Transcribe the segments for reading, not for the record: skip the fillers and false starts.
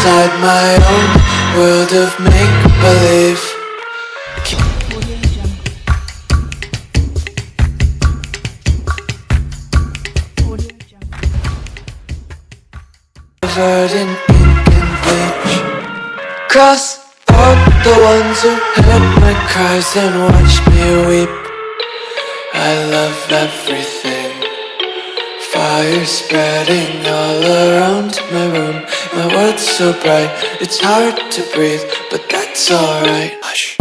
inside my own world of make-believe. Covered in ink and bleach. Cross out the ones who heard my cries and watched me weep. I love everything. Fire spreading all around my room. My world's so bright, it's hard to breathe, but that's alright. Hush.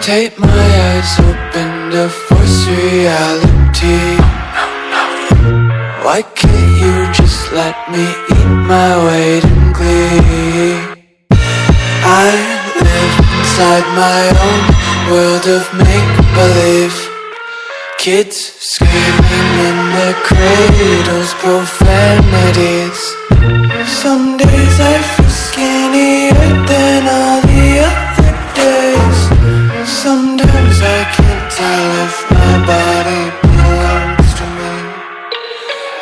Tape my eyes open to force reality. Why can't you just let me eat my weight in glee? I live inside my own world of make-believe. Kids screaming in their cradles, profanities. Some days I feel skinnier than all the other days. Sometimes I can't tell if my body belongs to me.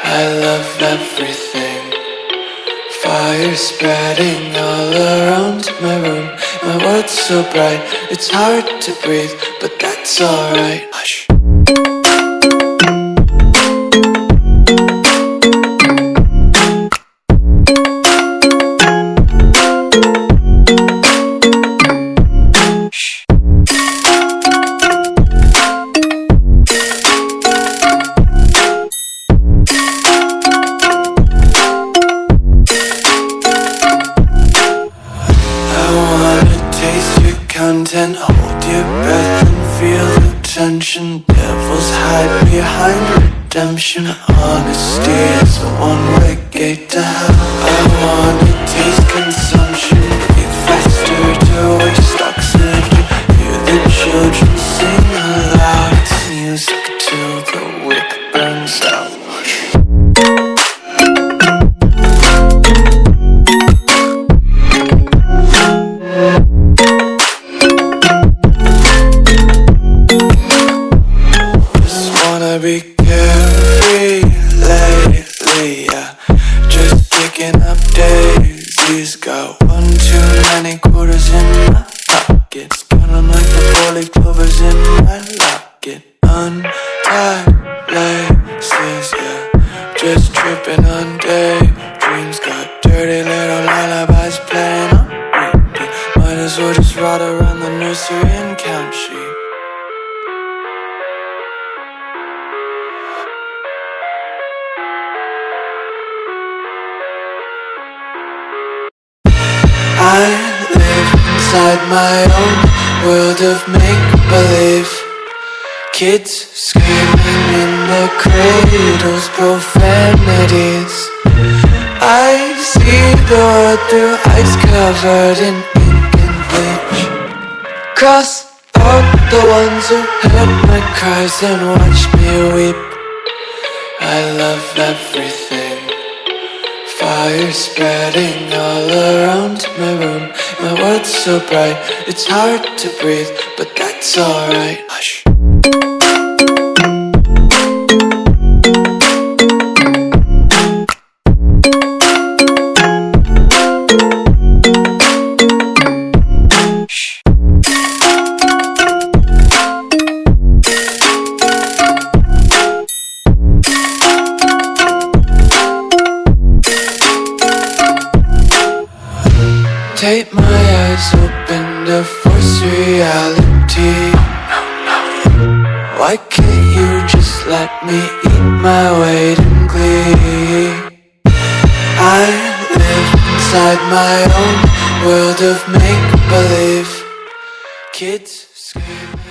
I love everything. Fire spreading all around my room. My world's so bright, it's hard to breathe, but that's alright. Hush. Content, hold your breath and feel the tension. Devils hide behind redemption. Honesty is a one-way gate to hell. I wanna taste consumption, breathe faster to waste oxygen. Hear the children sing aloud. It's music till the wick burns out. Be carefree lately, yeah. Just picking up daisies. Got one too many quarters in my pockets. Count 'em like the 4-leaf clovers in my locket. Untied laces, yeah. Just tripping on daydreams. Got dirty little lullabies playing on repeat. Might as well just ride around the nursery and count sheep. I live inside my own world of make-believe. Kids screaming in their cradles, profanities. I see the world through ice covered in ink and bleach. Cross out the ones who heard my cries and watched me weep. I love everything. Fire spreading all around my room. My world's so bright, it's hard to breathe, but that's alright. Hush. Tape my eyes open to force reality. Why can't you just let me eat my weight in glee? I live inside my own world of make-believe. Kids screaming.